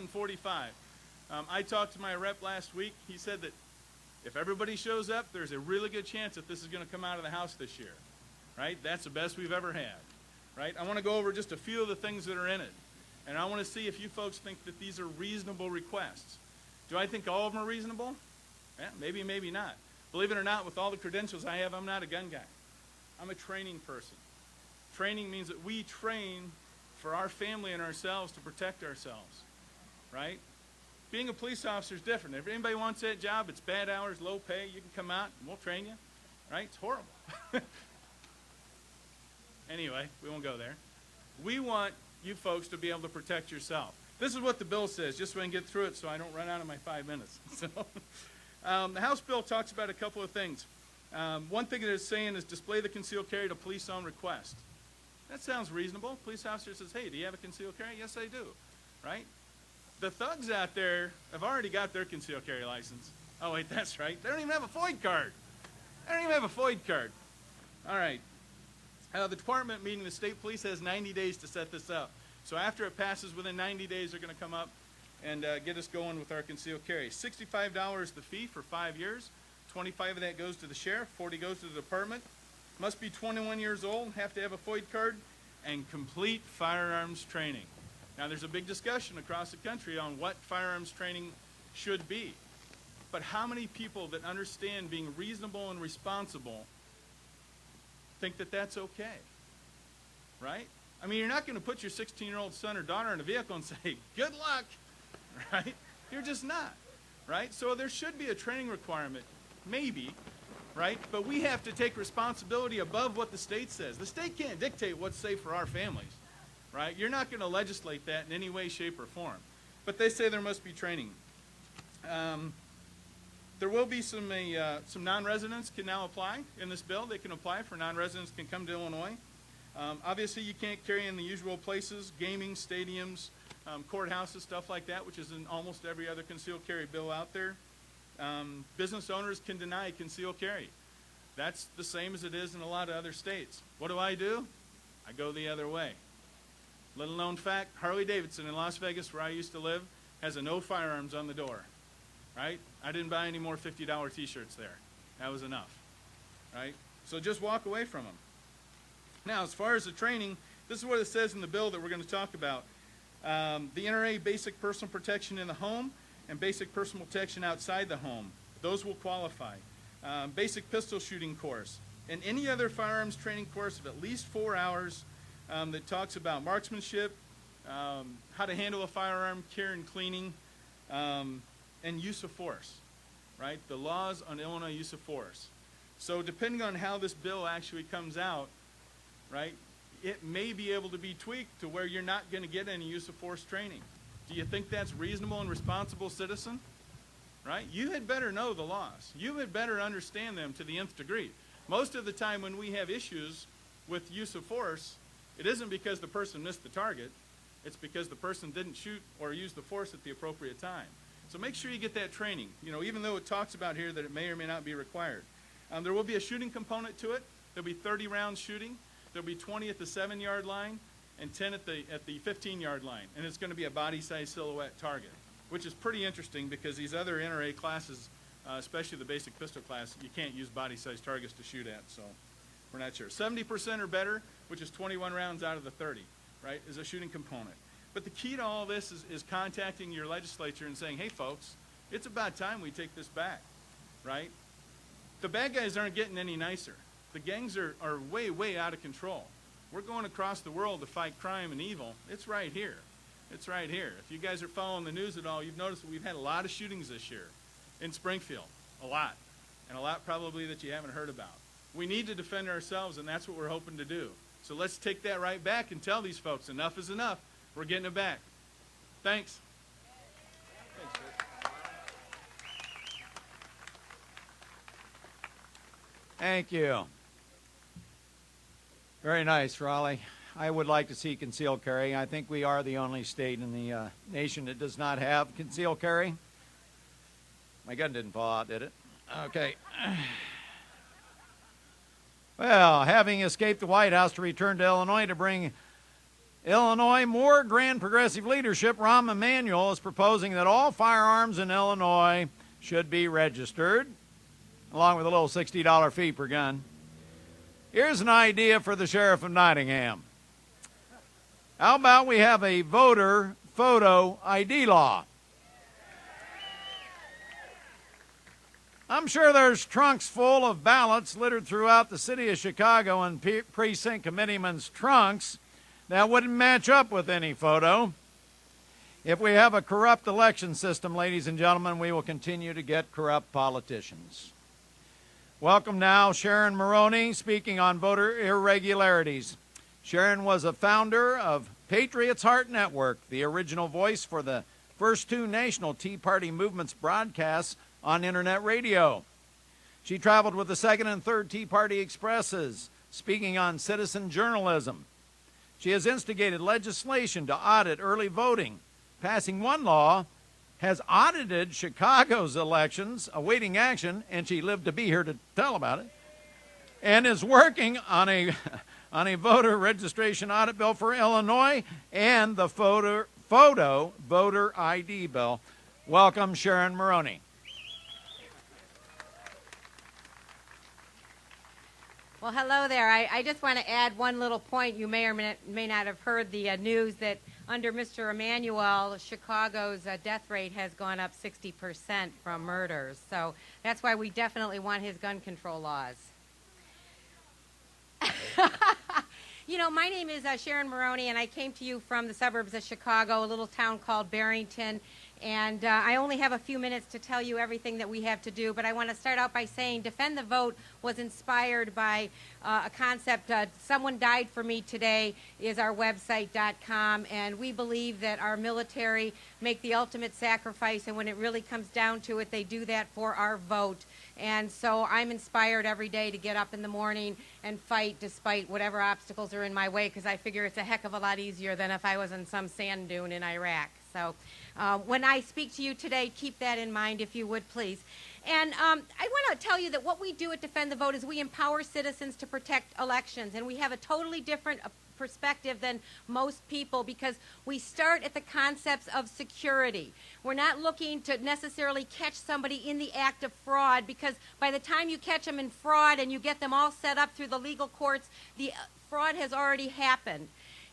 7:45. I talked to my rep last week. He said that if everybody shows up, there's a really good chance that this is going to come out of the House this year, right? That's the best we've ever had, right? I want to go over just a few of the things that are in it, and I want to see if you folks think that these are reasonable requests. Do I think all of them are reasonable? Yeah, maybe, maybe not. Believe it or not, with all the credentials I have, I'm not a gun guy. I'm a training person. Training means that we train for our family and ourselves to protect ourselves, right? Being a police officer is different. If anybody wants that job, it's bad hours, low pay, you can come out and we'll train you, right? It's horrible. Anyway, we won't go there. We want you folks to be able to protect yourself. This is what the bill says, just so I can get through it so I don't run out of my 5 minutes. So, the House bill talks about a couple of things. One thing that it's saying is display the concealed carry to police on request. That sounds reasonable. Police officer says, hey, do you have a concealed carry? Yes, I do, right? The thugs out there have already got their concealed carry license. Oh, wait, that's right. They don't even have a FOID card. They don't even have a FOID card. All right. The department, meaning the state police, has 90 days to set this up. So after it passes, within 90 days, they're going to come up and get us going with our concealed carry. $65 the fee for 5 years. 25 of that goes to the sheriff. 40 goes to the department. Must be 21 years old, have to have a FOID card, and complete firearms training. Now, there's a big discussion across the country on what firearms training should be. But how many people that understand being reasonable and responsible think that that's okay, right? I mean, you're not going to put your 16-year-old son or daughter in a vehicle and say, good luck, right? You're just not, right? So there should be a training requirement, maybe, right? But we have to take responsibility above what the state says. The state can't dictate what's safe for our families, right? You're not going to legislate that in any way, shape, or form. But they say there must be training. There will be some non-residents can now apply in this bill. They can apply for non-residents can come to Illinois. Obviously, you can't carry in the usual places, gaming, stadiums, courthouses, stuff like that, which is in almost every other concealed carry bill out there. Business owners can deny concealed carry. That's the same as it is in a lot of other states. What do? I go the other way. Little known fact, Harley-Davidson in Las Vegas, where I used to live, has a no firearms on the door, right? I didn't buy any more $50 t-shirts there. That was enough, right? So just walk away from them. Now, as far as the training, this is what it says in the bill that we're going to talk about. The NRA basic personal protection in the home and basic personal protection outside the home. Those will qualify. Basic pistol shooting course. And any other firearms training course of at least 4 hours that talks about marksmanship, how to handle a firearm, care and cleaning, and use of force, right? The laws on Illinois use of force. So depending on how this bill actually comes out, right, it may be able to be tweaked to where you're not going to get any use of force training. Do you think that's reasonable and responsible citizen? Right? You had better know the laws. You had better understand them to the nth degree. Most of the time when we have issues with use of force, it isn't because the person missed the target. It's because the person didn't shoot or use the force at the appropriate time. So make sure you get that training. You know, even though it talks about here that it may or may not be required. There will be a shooting component to it. There'll be 30 rounds shooting. There'll be 20 at the 7-yard line and 10 at the 15-yard line. And it's going to be a body-size silhouette target, which is pretty interesting because these other NRA classes, especially the basic pistol class, you can't use body-size targets to shoot at, so we're not sure. 70% or better, which is 21 rounds out of the 30, right, is a shooting component. But the key to all this is contacting your legislature and saying, hey, folks, it's about time we take this back, right? The bad guys aren't getting any nicer. The gangs are way, way out of control. We're going across the world to fight crime and evil. It's right here. It's right here. If you guys are following the news at all, you've noticed that we've had a lot of shootings this year in Springfield. A lot. And a lot probably that you haven't heard about. We need to defend ourselves, and that's what we're hoping to do. So let's take that right back and tell these folks enough is enough. We're getting it back. Thanks. Thanks, Rick. Thank you. Very nice, Raleigh. I would like to see concealed carry. I think we are the only state in the nation that does not have concealed carry. My gun didn't fall out, did it? Okay. Well, having escaped the White House to return to Illinois to bring Illinois, more Grand Progressive leadership. Rahm Emanuel is proposing that all firearms in Illinois should be registered, along with a little $60 fee per gun. Here's an idea for the Sheriff of Nottingham. How about we have a voter photo ID law? I'm sure there's trunks full of ballots littered throughout the city of Chicago and precinct committeemen's trunks that wouldn't match up with any photo. If we have a corrupt election system, ladies and gentlemen, we will continue to get corrupt politicians. Welcome now Sharon Maroney, speaking on voter irregularities. Sharon was a founder of Patriots Heart Network, the original voice for the first two national Tea Party movement's broadcasts on internet radio. She traveled with the second and third Tea Party Expresses, speaking on citizen journalism. She has instigated legislation to audit early voting, passing one law, has audited Chicago's elections, awaiting action, and she lived to be here to tell about it, and is working on a voter registration audit bill for Illinois and the photo voter ID bill. Welcome, Sharon Maroney. Well, hello there. I just want to add one little point. You may or may not have heard the news that under Mr. Emanuel, Chicago's death rate has gone up 60% from murders. So that's why we definitely want his gun control laws. You know, my name is Sharon Maroney, and I came to you from the suburbs of Chicago, a little town called Barrington. And I only have a few minutes to tell you everything that we have to do, but I want to start out by saying Defend the Vote was inspired by a concept, Someone Died for Me Today is our website.com, and we believe that our military make the ultimate sacrifice, and when it really comes down to it, they do that for our vote. And so I'm inspired every day to get up in the morning and fight despite whatever obstacles are in my way, because I figure it's a heck of a lot easier than if I was in some sand dune in Iraq. So when I speak to you today, keep that in mind, if you would, please. And I want to tell you that what we do at Defend the Vote is we empower citizens to protect elections, and we have a totally different perspective than most people because we start at the concepts of security. We're not looking to necessarily catch somebody in the act of fraud, because by the time you catch them in fraud and you get them all set up through the legal courts, the fraud has already happened.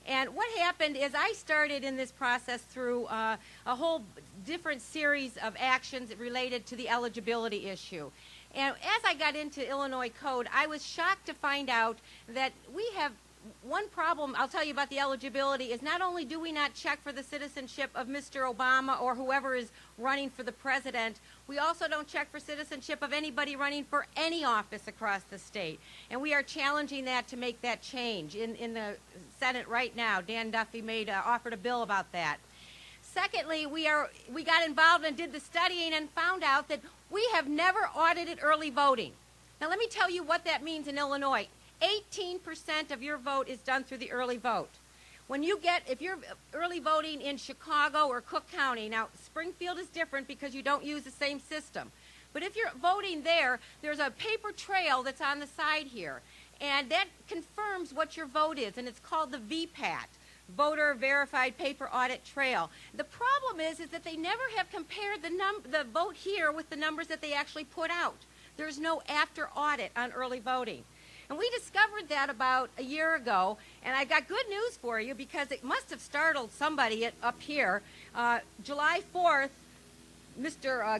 And what happened is I started in this process through a whole different series of actions related to the eligibility issue. And as I got into Illinois code, I was shocked to find out that we have one problem. I'll tell you about the eligibility is not only do we not check for the citizenship of Mr. Obama or whoever is running for the president, we also don't check for citizenship of anybody running for any office across the state. And we are challenging that to make that change. In the Senate right now, Dan Duffy offered a bill about that. Secondly, we got involved and did the studying and found out that we have never audited early voting. Now let me tell you what that means in Illinois. 18% of your vote is done through the early vote. If you're early voting in Chicago or Cook County, now Springfield is different because you don't use the same system. But if you're voting there, there's a paper trail that's on the side here, and that confirms what your vote is, and it's called the VPAT, Voter Verified Paper Audit Trail. The problem is that they never have compared the vote here with the numbers that they actually put out. There's no after audit on early voting. And we discovered that about a year ago, and I got good news for you because it must have startled somebody up here. July 4th,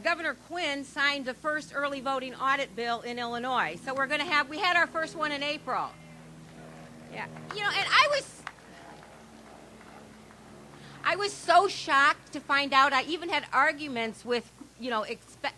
Governor Quinn signed the first early voting audit bill in Illinois. So we had our first one in April. Yeah, you know, and I was so shocked to find out. I even had arguments with,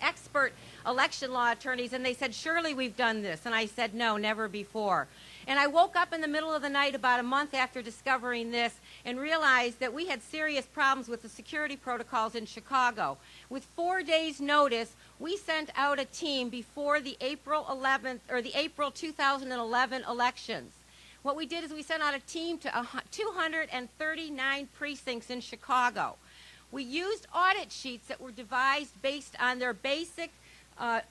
expert election law attorneys, and they said, surely we've done this. And I said, no, never before. And I woke up in the middle of the night about a month after discovering this and realized that we had serious problems with the security protocols in Chicago. With 4 days' notice, we sent out a team before the April 2011 elections. What we did is we sent out a team to 239 precincts in Chicago. We used audit sheets that were devised based on their basic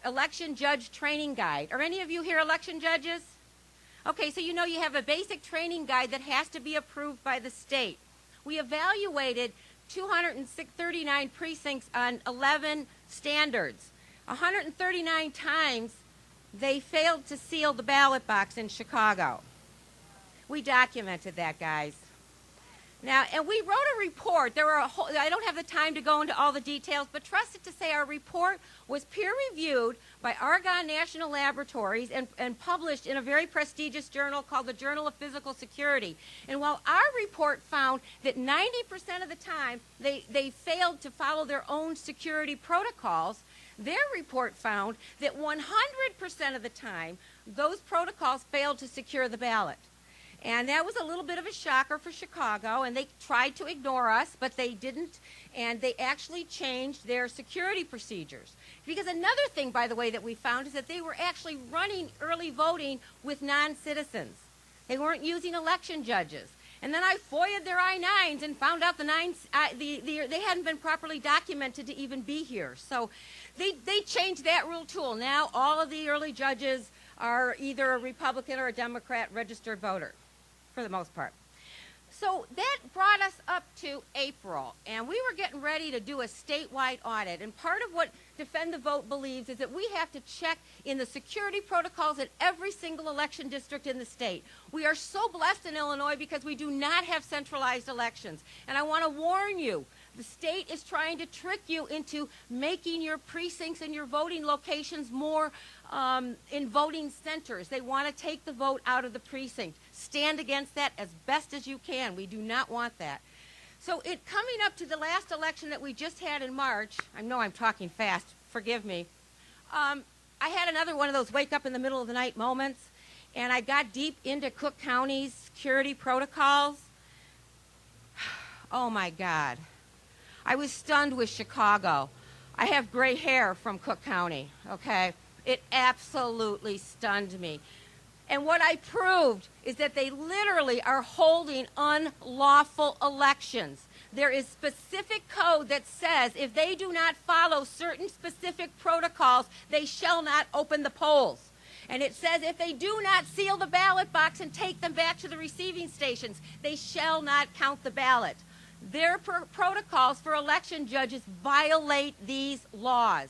election judge training guide. Are any of you here election judges? Okay, so you know you have a basic training guide that has to be approved by the state. We evaluated 239 precincts on 11 standards. 139 times they failed to seal the ballot box in Chicago. We documented that, guys. Now, and we wrote a report. I don't have the time to go into all the details, but trust it to say our report was peer-reviewed by Argonne National Laboratories and published in a very prestigious journal called the Journal of Physical Security. And while our report found that 90% of the time they failed to follow their own security protocols, their report found that 100% of the time those protocols failed to secure the ballot. And that was a little bit of a shocker for Chicago, and they tried to ignore us, but they didn't, and they actually changed their security procedures. Because another thing, by the way, that we found is that they were actually running early voting with non-citizens. They weren't using election judges. And then I FOIA'd their I-9s and found out they hadn't been properly documented to even be here. So they changed that rule too. Now all of the early judges are either a Republican or a Democrat registered voter, for the most part. So that brought us up to April, and we were getting ready to do a statewide audit. And part of what Defend the Vote believes is that we have to check in the security protocols at every single election district in the state. We are so blessed in Illinois because we do not have centralized elections. And I want to warn you, the state is trying to trick you into making your precincts and your voting locations more in voting centers. They want to take the vote out of the precinct. Stand against that as best as you can. We do not want that. So coming up to the last election that we just had in March, I know I'm talking fast, forgive me, I had another one of those wake up in the middle of the night moments, and I got deep into Cook County's security protocols. Oh my God. I was stunned with Chicago. I have gray hair from Cook County, okay? It absolutely stunned me. And what I proved is that they literally are holding unlawful elections. There is specific code that says if they do not follow certain specific protocols, they shall not open the polls. And it says if they do not seal the ballot box and take them back to the receiving stations, they shall not count the ballot. Their protocols for election judges violate these laws.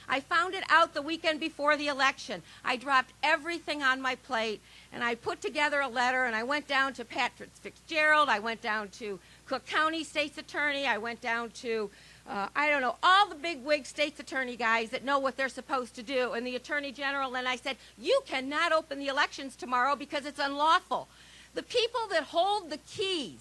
I found it out the weekend before the election. I dropped everything on my plate, and I put together a letter, and I went down to Patrick Fitzgerald. I went down to Cook County State's Attorney. I went down to, all the big wig state's attorney guys that know what they're supposed to do, and the Attorney General, and I said, you cannot open the elections tomorrow because it's unlawful. The people that hold the keys,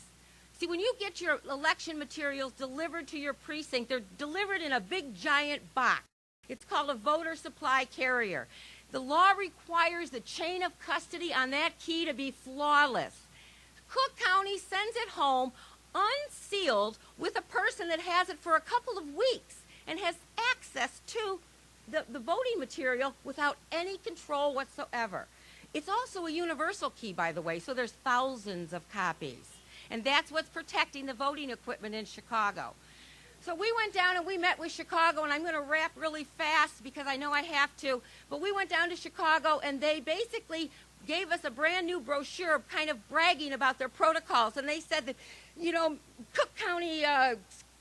see, when you get your election materials delivered to your precinct, they're delivered in a big giant box. It's called a voter supply carrier. The law requires the chain of custody on that key to be flawless. Cook County sends it home unsealed with a person that has it for a couple of weeks and has access to the voting material without any control whatsoever. It's also a universal key, by the way, so there's thousands of copies. And that's what's protecting the voting equipment in Chicago. So we went down and we met with Chicago, and I'm going to wrap really fast because I know I have to, but we went down to Chicago, and they basically gave us a brand new brochure kind of bragging about their protocols, and they said that, Cook County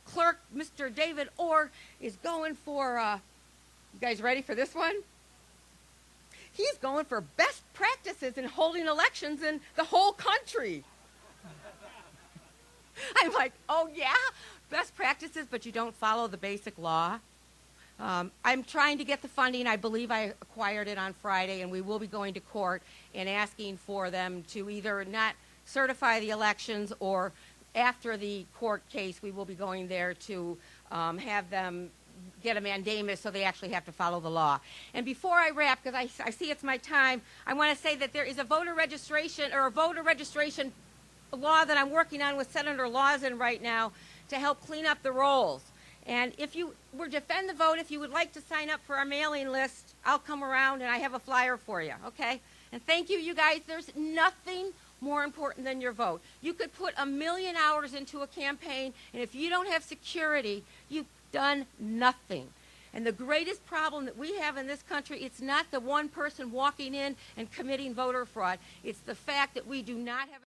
Clerk Mr. David Orr is going for, you guys ready for this one? He's going for best practices in holding elections in the whole country. I'm like, oh yeah? Best practices, but you don't follow the basic law. I'm trying to get the funding. I believe I acquired it on Friday, and we will be going to court and asking for them to either not certify the elections, or after the court case, we will be going there to have them get a mandamus so they actually have to follow the law. And before I wrap, because I see it's my time, I want to say that there is a voter registration law that I'm working on with Senator Lawson right now to help clean up the rolls. And if you were Defend the Vote, if you would like to sign up for our mailing list, I'll come around and I have a flyer for you, okay? And thank you, you guys. There's nothing more important than your vote. You could put 1,000,000 hours into a campaign, and if you don't have security, you've done nothing. And the greatest problem that we have in this country, it's not the one person walking in and committing voter fraud. It's the fact that we do not have